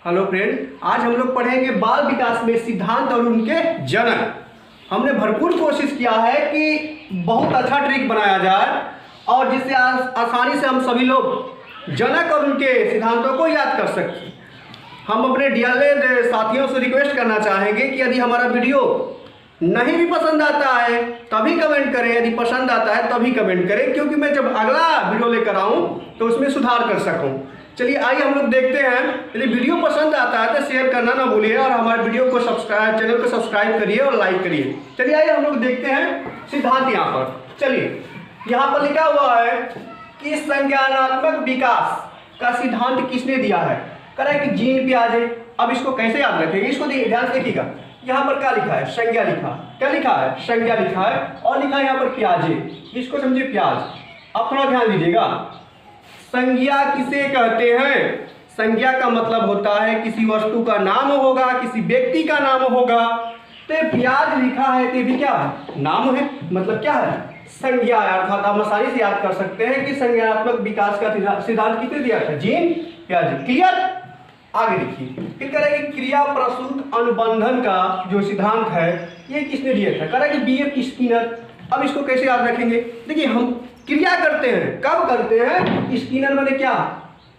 Hello friend, आज हम लोग पढ़ेंगे बाल विकास में सिद्धांत और उनके जनक। हमने भरपूर कोशिश किया है कि बहुत अच्छा ट्रिक बनाया जाए और जिससे आसानी से हम सभी लोग जनक और उनके सिद्धांतों को याद कर सकें। हम अपने डीएलएड साथियों से रिक्वेस्ट करना चाहेंगे कि यदि हमारा वीडियो नहीं भी पसंद आता है तभी कमेंट करें, यदि पसंद आता है तभी कमेंट करें, क्योंकि मैं जब अगला वीडियो लेकर आऊँ तो उसमें सुधार कर सकूँ। चलिए आइए हम लोग देखते हैं। यदि वीडियो पसंद आता है तो शेयर करना ना भूलिए और हमारे वीडियो को चैनल को सब्सक्राइब करिए और लाइक करिए। चलिए आइए हम लोग देखते हैं सिद्धांत यहाँ पर। चलिए यहाँ पर लिखा हुआ है कि संज्ञानात्मक विकास का सिद्धांत किसने दिया है। कह रहा है कि जीन पियाजे। अब इसको कैसे याद रखेंगे, इसको ध्यान से देखिएगा। यहाँ पर क्या लिखा है, संज्ञा लिखा, क्या लिखा है, संज्ञा लिखा है और लिखा है यहाँ पर पियाजे। इसको समझिए प्याज। अब थोड़ा ध्यान दीजिएगा, संज्ञा किसे कहते हैं। संज्ञा का मतलब होता है किसी वस्तु का नाम होगा, किसी व्यक्ति का नाम होगा। तो प्याज लिखा है तो भी क्या है, नाम है, मतलब क्या है, संज्ञा। अर्थात हम आसानी से याद कर सकते हैं कि संज्ञानात्मक विकास का सिद्धांत किसने दिया था, जीन पियाजे। क्लियर। आगे देखिए, फिर कह रहा है कि क्रिया प्रसूत अनुबंधन का जो सिद्धांत है ये किसने दिया था। कह रहा है कि बीएफ स्किनर। अब इसको कैसे याद रखेंगे, देखिए हम क्रिया करते हैं, कब करते हैं, स्किनर माने क्या,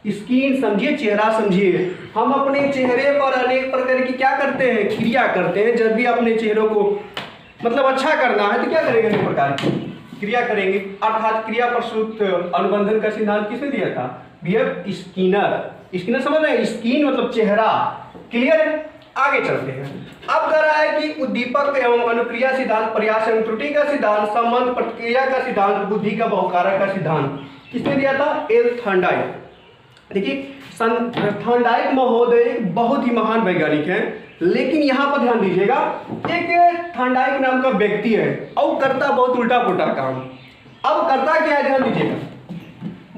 स्किन समझिए, चेहरा समझिए। हम अपने चेहरे पर अनेक प्रकार की क्या करते हैं, क्रिया करते हैं। जब भी अपने चेहरों को मतलब अच्छा करना है तो क्या करेंगे, अनेक प्रकार की क्रिया करेंगे। अर्थात क्रिया प्रसूत अनुबंधन का सिद्धांत किसने दिया था, बीएफ स्किनर। स्किनर समझ रहे हैं, स्किन मतलब चेहरा। क्लियर है। आगे चलते हैं। अब कह रहा है कि उद्दीपक एवं अनुक्रिया सिद्धांत, प्रयास एवं त्रुटि का सिद्धांत, संबंध प्रतिक्रिया का सिद्धांत, बुद्धि का बहुकारक का सिद्धांत किसने दिया था, एल थॉर्नडाइक। देखिए थॉर्नडाइक महोदय एक बहुत ही महान वैज्ञानिक हैं, लेकिन यहाँ पर ध्यान दीजिएगा, एक थॉर्नडाइक नाम का व्यक्ति है और करता बहुत उल्टा पुल्टा काम। अब करता क्या है, ध्यान दीजिएगा,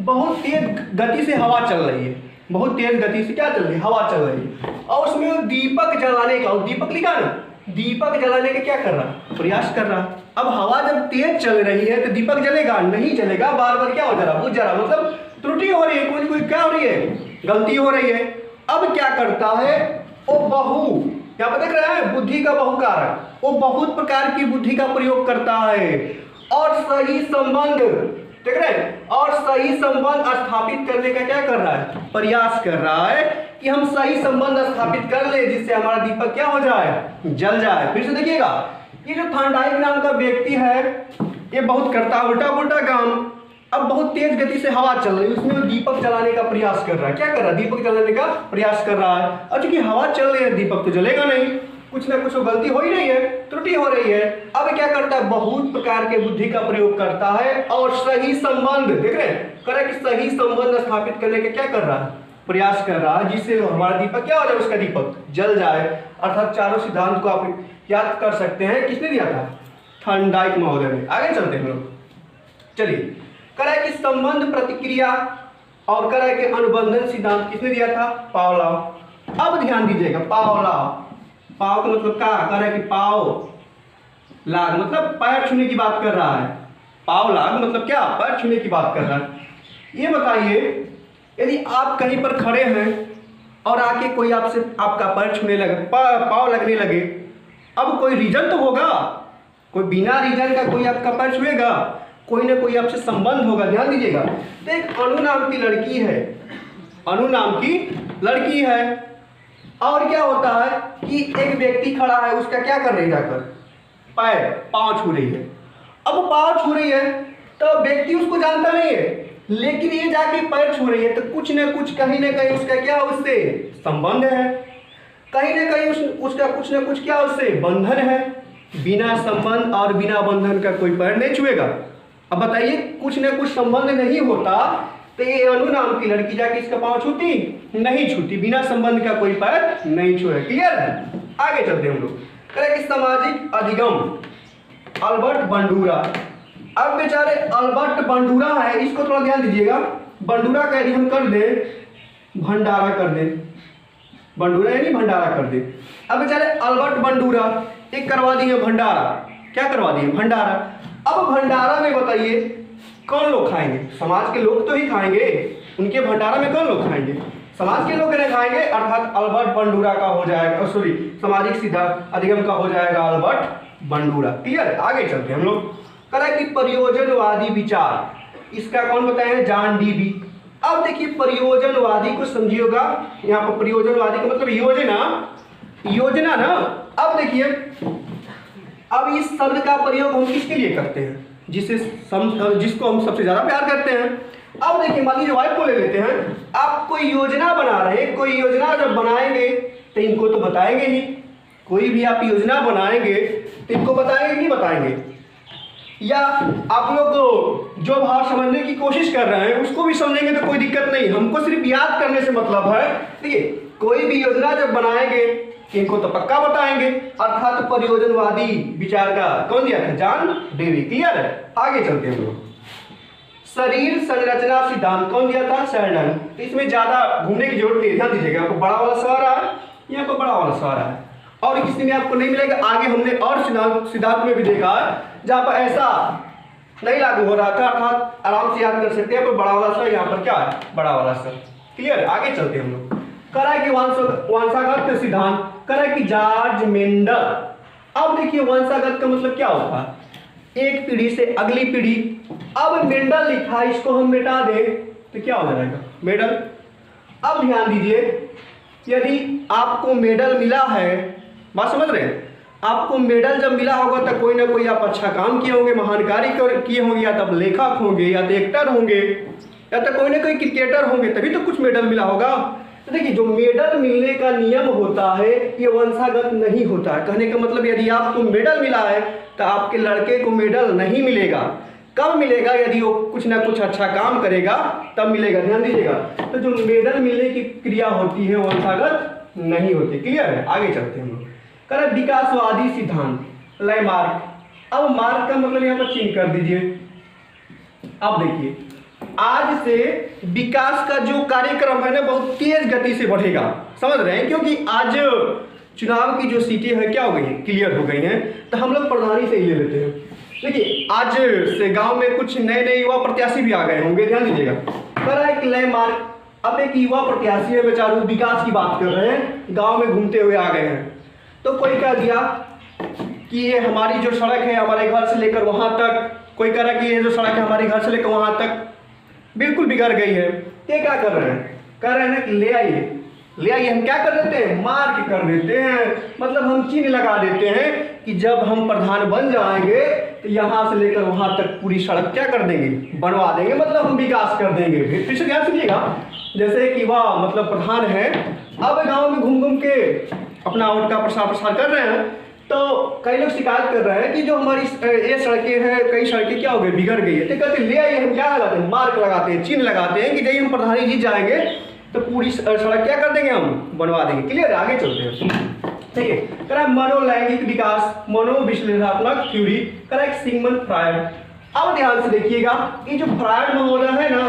बहुत तेज गति से हवा चल रही है, बहुत तेज गति से क्या चल रही है, हवा चल रही है, और उसमें दीपक जलाने का, दीपक लिखा ना, दीपक जलाने का क्या कर रहा, प्रयास कर रहा। अब हवा जब तेज चल रही है तो दीपक जलेगा, नहीं जलेगा, बार बार क्या हो जा रहा, बुझ जा रहा, मतलब त्रुटि हो रही है, कोई कोई क्या हो रही है, गलती हो रही है। अब क्या करता है, वो यहाँ पर देख रहे हैं, बुद्धि का बहुकारक, वो बहुत प्रकार की बुद्धि का प्रयोग करता है और सही संबंध, देख रहे हैं, और सही संबंध स्थापित करने का क्या कर रहा है, प्रयास कर रहा है कि हम सही संबंध स्थापित कर ले जिससे हमारा दीपक क्या हो जाए, जल जाए। फिर से देखिएगा, ये जो थॉर्नडाइक नाम का व्यक्ति है ये बहुत करता है उल्टा पुल्टा काम। अब बहुत तेज गति से हवा चल रही है, उसमें वो दीपक जलाने का प्रयास कर रहा है, क्या कर रहा है, दीपक जलाने का प्रयास कर रहा है। और चूंकि हवा चल रही है दीपक तो जलेगा नहीं, कुछ ना कुछ गलती हो ही रही है, त्रुटि हो रही है। अब क्या करता है, बहुत प्रकार के बुद्धि का प्रयोग करता है और सही संबंध, देख रहे हैं, कह रहा है कि सही संबंध स्थापित करने का क्या कर रहा है, प्रयास कर रहा है, जिससे हमारा दीपक क्या हो जाए, उसका दीपक जल जाए। अर्थात चारों सिद्धांत को आप याद कर सकते हैं, किसने दिया था, थॉर्नडाइक महोदय ने। आगे चलते हैं लोग। चलिए, कह रहा है कि संबंध प्रतिक्रिया और कह रहा है कि अनुबंधन सिद्धांत किसने दिया था, पावलोव। अब ध्यान दीजिएगा, पावलोव, पाव का मतलब क्या, कह रहा है कि पाव लाग मतलब पैर छूने की बात कर रहा है, पाव लाग मतलब क्या, पैर छूने की बात कर रहा है। ये बताइए, यदि आप कहीं पर खड़े हैं और आके कोई आपसे आपका पैर छूने लगे, पाव लगने लगे, अब कोई रीजन तो होगा, कोई बिना रीजन का कोई आपका पैर छुएगा, कोई ना कोई आपसे संबंध होगा। ध्यान दीजिएगा, तो एक अनु नाम की लड़की है, अनु नाम की लड़की है, और क्या होता है कि एक व्यक्ति खड़ा है, उसका क्या कर रही है, जाकर पैर पाँव छू रही है। अब पाँव छू रही है तो व्यक्ति उसको जानता नहीं है, लेकिन ये जाके पैर छू रही है तो कुछ न कुछ कहीं ना कहीं उसका क्या उससे संबंध है, कहीं ना कहीं उसका कुछ न कुछ क्या उससे बंधन है। बिना संबंध और बिना बंधन का कोई पैर नहीं छुएगा। अब बताइए, कुछ न कुछ संबंध नहीं होता तो ये अनु नाम की लड़की जाके इसका पाँव छूती, नहीं छूती, बिना संबंध का कोई पैर नहीं छुए। क्लियर है। आगे चलते हैं हम लोग। करें कि सामाजिक अधिगम, अल्बर्ट बंडूरा। अब बेचारे अल्बर्ट बंडूरा है, इसको थोड़ा ध्यान दीजिएगा। बंडूरा का यदि हम कर दे, भंडारा कर दे, बंडूरा यानी भंडारा कर दे। अब बेचारे अल्बर्ट बंडूरा एक करवा दिए भंडारा, क्या करवा दिए, भंडारा। अब भंडारा में बताइए कौन लोग खाएंगे, समाज के लोग तो ही खाएंगे, उनके भंडारा में कौन लोग खाएंगे, समाज के लोग कहना खाएंगे, अर्थात अल्बर्ट बंडूरा का हो जाएगा, सॉरी सामाजिक सिद्धांत अधिगम का हो जाएगा अल्बर्ट बंडूरा। क्लियर है, आगे चलते हैं हम लोग। कह कि प्रयोजनवादी विचार, इसका कौन बताया है? John dB. अब देखिए प्रयोजनवादी को समझिएगा, यहाँ पर प्रयोजनवादी का मतलब योजना ना। अब देखिए, अब इस शब्द का प्रयोग हम किसके लिए करते हैं? जिसको हम सबसे ज्यादा प्यार करते हैं। अब देखिए मान लीजिए वाइफ को ले लेते हैं, आप कोई योजना बना रहे हैं, कोई योजना जब बनाएंगे तो इनको तो बताएंगे ही, कोई भी आप योजना बनाएंगे तो इनको बताएंगे नहीं बताएंगे? या आप लोग जो भाव समझने की कोशिश कर रहे हैं उसको भी समझेंगे तो कोई दिक्कत नहीं, हमको सिर्फ याद करने से मतलब है। ठीक है, कोई भी योजना जब बनाएंगे इनको तो पक्का बताएंगे, अर्थात प्रयोजनवादी विचार का कौन दिया था? John Dewey. क्लियर है, आगे चलते हैं हम लोग। शरीर संरचना सिद्धांत कौन दिया था? शैरडन। तो इसमें ज्यादा घूमने की जरूरत नहीं, ध्यान दीजिएगा, आपको बड़ा वाला सवाल है, यहाँ पर बड़ा वाला सवाल है, और किसी में आपको नहीं मिलेगा। आगे हमने और सिद्धांत में भी देखा जहाँ पर ऐसा नहीं लागू हो रहा था, अर्थात आराम से याद कर सकते हैं। पर बड़ा वाला सर यहाँ पर क्या है? बड़ा वाला सर। क्लियर, आगे चलते हैं हम लोग। करा कि वंशागत सिद्धांत, करा कि जॉर्ज मेंडल। अब देखिए वंशागत का मतलब क्या होता है? एक पीढ़ी से अगली पीढ़ी। अब मेंडल लिखा, इसको हम मिटा दें तो क्या हो जाएगा? मेडल। अब ध्यान दीजिए, यदि आपको मेडल मिला है, बात समझ रहे हैं? आपको मेडल जब मिला होगा तो कोई ना कोई आप अच्छा काम किए होंगे, महान कार्य किए होंगे, या तब लेखक होंगे, या तो एक्टर होंगे, या तो कोई ना कोई क्रिकेटर होंगे, तभी तो कुछ मेडल मिला होगा। तो देखिए जो मेडल मिलने का नियम होता है ये वंशागत नहीं होता है। कहने का मतलब यदि आपको मेडल मिला है तो आपके लड़के को मेडल नहीं मिलेगा। कब मिलेगा? यदि वो कुछ ना कुछ अच्छा काम करेगा तब मिलेगा। ध्यान दीजिएगा, तो जो मेडल मिलने की क्रिया होती है वंशागत नहीं होती। क्लियर है, आगे चलते हैं हम लोग। करें विकासवादी सिद्धांत, लैमार्क। अब मार्क का मतलब यहाँ पर चिन्ह कर दीजिए। अब देखिए आज से विकास का जो कार्यक्रम है ना बहुत तेज गति से बढ़ेगा, समझ रहे हैं? क्योंकि आज चुनाव की जो सीटें हैं क्या हो गई हैं? क्लियर हो गई हैं। तो हम लोग प्रधानी से ही ले लेते हैं। देखिए आज से गांव में कुछ नए नए युवा प्रत्याशी भी आ गए होंगे, ध्यान दीजिएगा। करा एक लैमार्क। अब एक युवा प्रत्याशी है बेचारू, विकास की बात कर रहे हैं, गांव में घूमते हुए आ गए हैं। तो कोई कह दिया कि ये हमारी जो सड़क है हमारे घर से लेकर वहां तक, कोई कह रहा कि ये जो सड़क है हमारे घर से लेकर वहां तक बिल्कुल बिगड़ गई है। ये क्या कर रहे हैं? कह रहे हैं कि ले आइए, ले आइए। हम क्या कर देते हैं? मार्क कर देते हैं, मतलब हम चिन्ह लगा देते हैं कि जब हम प्रधान बन जाएंगे तो यहाँ से लेकर वहां तक पूरी सड़क क्या कर देंगे? बनवा देंगे, मतलब हम विकास कर देंगे। फिर से ध्यान सुनिएगा, जैसे कि वह मतलब प्रधान है, अब गाँव में घूम घूम के अपना वोट का प्रसार कर रहे हैं। तो कई लोग शिकायत कर रहे हैं कि जो हमारी ये सड़कें हैं, कई सड़कें क्या हो गई? बिगड़ गई है। तो कहते ले आइए, हम क्या लगाते हैं? मार्क लगाते हैं, चिन्ह लगाते हैं कि जब हम प्रधानी जीत जाएंगे तो पूरी सड़क क्या कर देंगे? हम बनवा देंगे। क्लियर, आगे चलते हैं। ठीक है, करा मनोलैंगिक विकास, मनोविश्लेषणात्मक थ्योरी, करा सिगमंड फ्रायड। अब ध्यान से देखिएगा, ये जो फ्रायड महोदय है ना,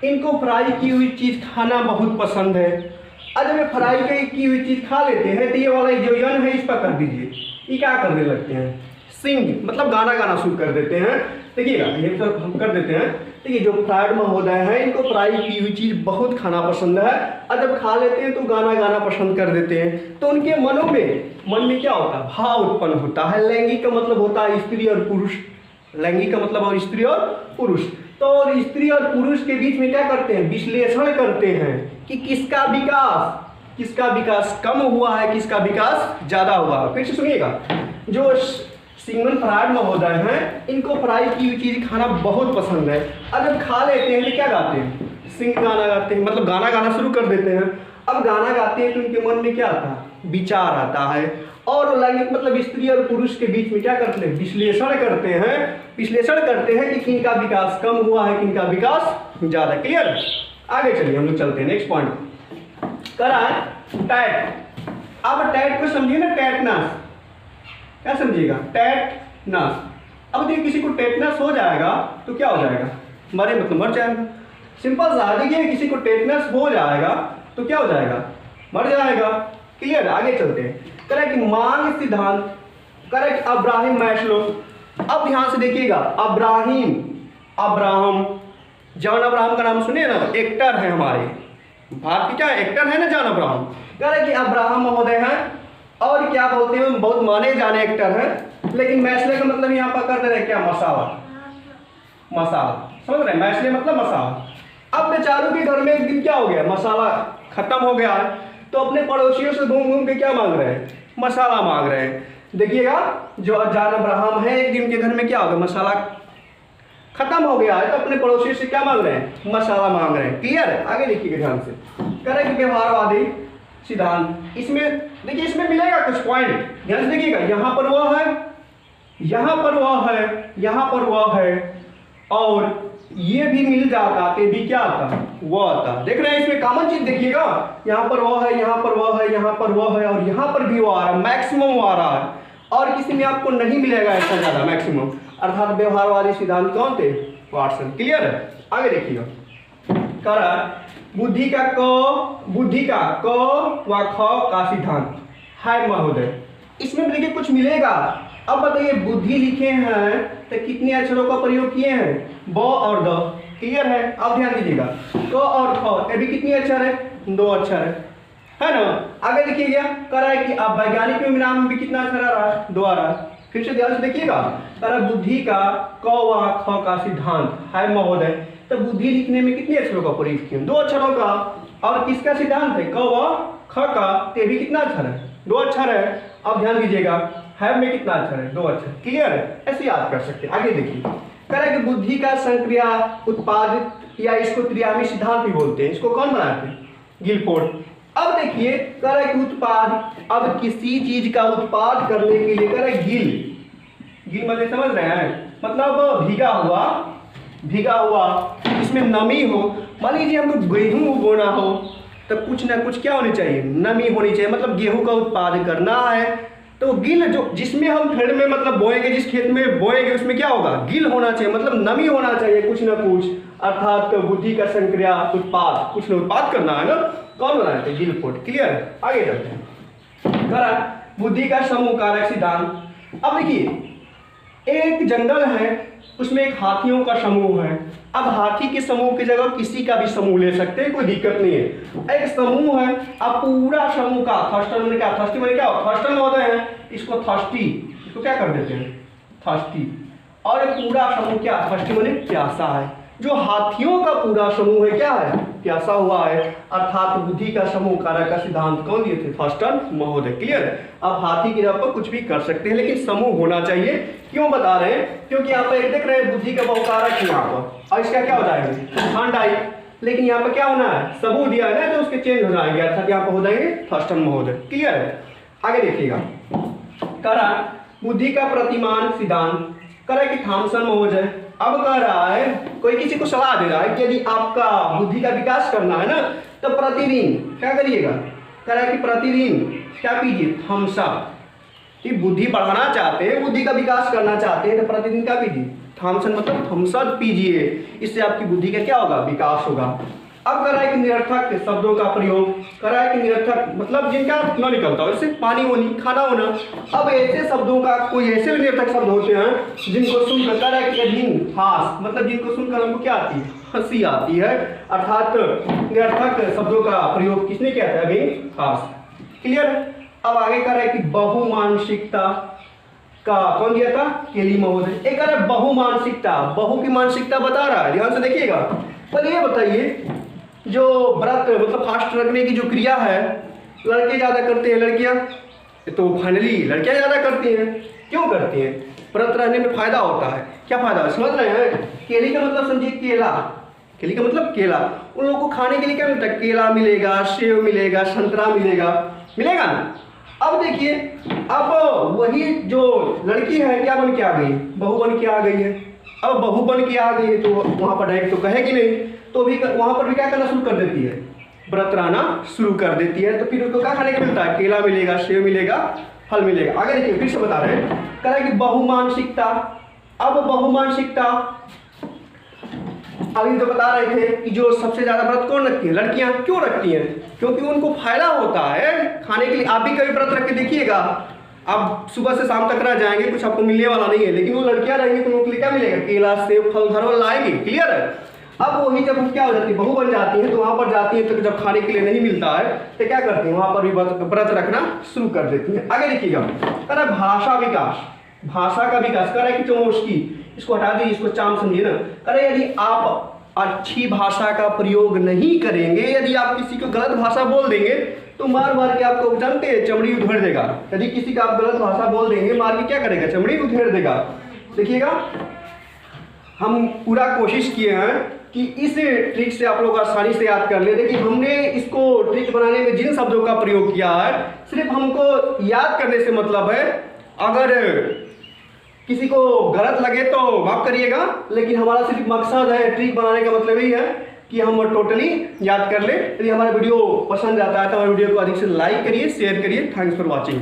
इनको फ्राई की हुई चीज खाना बहुत पसंद है। जब ये फ्राई की हुई चीज खा लेते हैं तो ये वाला जो यन है इस पर कर दीजिए, ये क्या करने लगते हैं? सिंग, मतलब गाना गाना शुरू कर देते हैं। देखिएगा ये तो हम कर देते हैं। देखिए जो फ्राइड महोदय हैं इनको फ्राई की हुई चीज बहुत खाना पसंद है, और जब खा लेते हैं तो गाना गाना पसंद कर देते हैं। तो उनके मन में क्या होता है? भाव उत्पन्न होता है। लैंगिक का मतलब होता है स्त्री और पुरुष, लैंगिक का मतलब और स्त्री और पुरुष। तो स्त्री और पुरुष के बीच में क्या करते हैं? विश्लेषण करते हैं कि किसका विकास कम हुआ है, किसका विकास ज्यादा हुआ है। फिर से सुनिएगा, जो सिगमंड फ्रायड महोदय हैं इनको फ्राई की हुई चीज खाना बहुत पसंद है, और जब खा लेते हैं तो क्या गाते हैं? सिंग गाना गाते हैं, मतलब गाना गाना शुरू कर देते हैं। अब गाना गाते हैं तो उनके मन में क्या आता है? विचार आता है। और लैंगिक मतलब स्त्री और पुरुष के बीच में क्या करते हैं? विश्लेषण करते हैं कि किनका विकास कम हुआ है, किनका विकास ज्यादा। क्लियर, आगे चलिए हम लोग चलते हैं नेक्स्ट पॉइंट। करा टैट। अब टैट को समझिए ना, टेटनस, क्या समझिएगा? टेटनस। अब देखिए किसी को टेटनस हो जाएगा तो क्या हो जाएगा? मरे मतलब मर जाएगा। सिंपल सा, देखिए किसी को टेटनस हो जाएगा तो क्या हो जाएगा? मर जाएगा। क्लियर, आगे चलते हैं। करें कि मांग सिद्धांत, करें कि अब्राहम मैस्लो। अब ध्यान से देखिएगा, अब्राहम जॉन अब्राहम का नाम सुनिए ना, एक्टर है हमारे, भारत के क्या एक्टर है ना जॉन अब्राहम, कह रहे कि अब्राहम महोदय हैं और क्या बोलते हैं बहुत माने जाने एक्टर हैं, लेकिन मैसले का मतलब यहाँ पर कर दे रहे क्या मसाला, मसाला समझ रहे, मैसले मतलब मसाला। अब बेचारों के घर में एक दिन क्या हो गया, मसाला खत्म हो गया है, तो अपने पड़ोसियों से घूम घूम के क्या मांग रहे हैं, मसाला मांग रहे हैं। देखिएगा जो जॉन अब्राहम है एक दिन के घर में क्या हो गया, मसाला खत्म हो गया है, तो अपने पड़ोसियों से क्या मांग रहे हैं, मसाला मांग रहे हैं। क्लियर है, आगे देखिएगा ध्यान से, कह रहे कि व्यवहारवादी सिद्धांत, इसमें देखिए इसमें मिलेगा कुछ पॉइंट, ध्यान से देखिएगा, यहाँ पर वह है, यहाँ पर वह है, यहाँ पर वह है, और ये भी मिल जाता तो भी क्या आता, वह आता। देख रहे हैं इसमें कॉमन चीज देखिएगा, यहाँ पर वह है, यहाँ पर वह है, यहाँ पर वह है, और यहाँ पर भी वो आ रहा है, मैक्सिमम वो आ रहा है, और किसी में आपको नहीं मिलेगा ऐसा ज्यादा मैक्सिमम, अर्थात व्यवहारवादी सिद्धांत कौन थे, वाटसन। क्लियर है, आगे देखिएगा, कह रहा है बुद्धि का क व ख का सिद्धांत है महोदय, इसमें देखिए कुछ मिलेगा। अब बताइए बुद्धि लिखे हैं तो कितने अक्षरों का प्रयोग किए हैं, ब और द। क्लियर है, अब ध्यान दीजिएगा, क और ख, ये भी कितने अक्षर है, 2 अक्षर है ना। आगे देखिएगा, कह रहा है कि अब वैज्ञानिक में नाम में भी कितना अक्षर आ रहा है, 2 आ रहा है। फिर से ध्यान से देखिएगा, कह रहा बुद्धि का क व ख का सिद्धांत है महोदय, तो बुद्धि लिखने में कितने अक्षरों का प्रयोग किए, 2 अक्षरों का, और किसका सिद्धांत है, क व ख का, ते भी कितना अक्षर है, 2 अक्षर है। अब ध्यान दीजिएगा, है में कितना अक्षर है, 2 अक्षर। क्लियर है, ऐसे याद कर सकते हैं। आगे देखिए, कह रहा है कि बुद्धि का संक्रिया उत्पादित, या इसको त्रियामी सिद्धांत भी बोलते हैं, इसको कौन बनाते हैं, गिलफोर्ड। अब देखिए, कह रहा है कि उत्पाद, अब किसी चीज का उत्पाद करने के लिए कह रहा है गिल मतलब समझ रहे हैं, मतलब भीगा हुआ, इसमें नमी हो। मान लीजिए हमको गेहूं बोना हो तो कुछ ना कुछ क्या होनी चाहिए, नमी होनी चाहिए, मतलब गेहूं का उत्पादन करना है तो गिल, जो जिसमें हम खेत में मतलब बोएंगे, जिस खेत में बोएंगे उसमें क्या होगा, गिल होना चाहिए, मतलब नमी होना चाहिए कुछ ना कुछ, अर्थात बुद्धि का संक्रिया उत्पाद, कुछ ना उत्पाद करना है ना, कौन बनाया था, गिलफोर्ड। क्लियर है, आगे चलते हैं, करा बुद्धि का समूह कारक सिद्धांत। अब देखिए एक जंगल है, उसमें एक हाथियों का समूह है। अब हाथी के समूह की जगह किसी का भी समूह ले सकते हैं, कोई दिक्कत नहीं है। एक समूह है, अब पूरा समूह का थर्स्टर मैंने क्या, थर्स्टी मैंने क्या, थर्स्टर होते हैं, इसको थर्स्टी, इसको क्या कर देते हैं, थर्स्टी, और पूरा समूह क्या, थर्स्टी मैंने प्यासा है। जो हाथियों का पूरा समूह है क्या है, प्यासा हुआ है, अर्थात बुद्धि का समूह कारक का सिद्धांत कौन दिए थे, थर्स्टन महोदय। क्लियर है, अब हाथी की जगह पर कुछ भी कर सकते हैं, लेकिन समूह होना चाहिए। क्यों बता रहे हैं, क्योंकि यहाँ पर एक देख रहे हैं बुद्धि का बहुकारक है यहाँ पर, और इसका क्या हो जाएगा, हांडाई, लेकिन यहाँ पर क्या होना है, समूह दिया है ना, तो उसके चेंज हो जाएंगे, अर्थात यहाँ पर हो जाएंगे थर्स्टन महोदय। क्लियर है, आगे देखिएगा, करा बुद्धि का प्रतिमान सिद्धांत, करा कि थॉमसन महोदय। अब कह रहा है, कोई किसी को सलाह दे रहा है कि यदि आपका बुद्धि का विकास करना है ना, तो प्रतिदिन क्या करिएगा, कह रहा है कि प्रतिदिन क्या पीजिए, थम्स अप। कि बुद्धि बढ़ाना चाहते हैं, बुद्धि का विकास करना चाहते हैं, तो प्रतिदिन क्या पीजिए, थॉमसन मतलब थम्स अप पीजिए, इससे आपकी बुद्धि का क्या होगा, विकास होगा। अब कर रहा है कि निरर्थक शब्दों का प्रयोग, कर रहा है कि निरर्थक मतलब जिनका न निकलता हो, जैसे पानी होनी, खाना होना। अब ऐसे शब्दों का कोई ऐसे निरर्थक शब्द होते हैं जिनको सुनकर कर रहा है कि अधीन हास, मतलब जिनको सुनकर हमको क्या आती है, हंसी आती है, अर्थात निरर्थक शब्दों का प्रयोग किसने किया था, अधीन हास। क्लियर। अब आगे कर रहा है कि बहुमानसिकता का कौन दिया था, केली महोदय। एक कर बहुमानसिकता, बहु की मानसिकता बता रहा है, ध्यान से देखिएगा। पर ये बताइए जो व्रत मतलब फास्ट रखने की जो क्रिया है, लड़के ज़्यादा करते हैं, लड़कियां तो फाइनली लड़कियां ज़्यादा करती हैं। क्यों करती हैं, व्रत रहने में फायदा होता है। क्या फायदा है समझ रहे हैं। केली का मतलब समझिए केला, केली का मतलब केला। उन लोगों को खाने के लिए क्या मिलता है, केला मिलेगा, सेव मिलेगा, संतरा मिलेगा, मिलेगा ना। अब देखिए, अब वही जो लड़की है क्या बन के आ गई, बहू बन के आ गई है। अब बहू बन के आ गई है तो वहाँ पर डायरेक्ट तो कहेगी नहीं, तो भी वहाँ पर भी क्या करना शुरू कर देती है, व्रत रहना शुरू कर देती है। तो फिर उसको क्या खाने को मिलता है, केला मिलेगा, सेव मिलेगा, फल मिलेगा। आगे देखिए फिर से बता रहे हैं, कह रहा है कि बहुमानसिकता। अब बहुमानसिकता अभी तो बता रहे थे कि जो सबसे ज्यादा व्रत कौन रखती है, लड़कियां। क्यों रखती हैं, क्योंकि उनको फायदा होता है खाने के लिए। आप भी कभी व्रत रख के देखिएगा, आप सुबह से शाम तक रह जाएंगे, कुछ आपको मिलने वाला नहीं है, लेकिन वो लड़कियां रहेंगी तो उनके लिए क्या मिलेगा, केला, सेब, फल घर वाला लाएंगी। क्लियर है। अब वही जब क्या हो जाती है, बहू बन जाती है, तो वहाँ पर जाती है, तो जब खाने के लिए नहीं मिलता है तो क्या करती है, वहाँ पर भी व्रत रखना शुरू कर देती है। आगे देखिएगा, कह रहा है भाषा विकास, भाषा का विकास। कह रहा है कि चमोस्की, इसको हटा दीजिए, इसको चाम समझिए ना। कह रहे यदि आप अच्छी भाषा का प्रयोग नहीं करेंगे, यदि आप किसी को गलत भाषा बोल देंगे तो मार मार के आपको जानते हैं चमड़ी उधेड़ देगा। यदि किसी का आप गलत भाषा बोल देंगे, मार के क्या करेगा, चमड़ी उधेड़ देगा। देखिएगा, हम पूरा कोशिश किए हैं कि इस ट्रिक से आप लोग आसानी से याद कर ले। देखिए, हमने इसको ट्रिक बनाने में जिन शब्दों का प्रयोग किया है, सिर्फ हमको याद करने से मतलब है। अगर किसी को गलत लगे तो माफ करिएगा, लेकिन हमारा सिर्फ मकसद है, ट्रिक बनाने का मतलब यही है कि हम टोटली याद कर ले। यदि हमारा वीडियो पसंद आता है तो हमारे वीडियो को अधिक से लाइक करिए, शेयर करिए। Thanks for watching.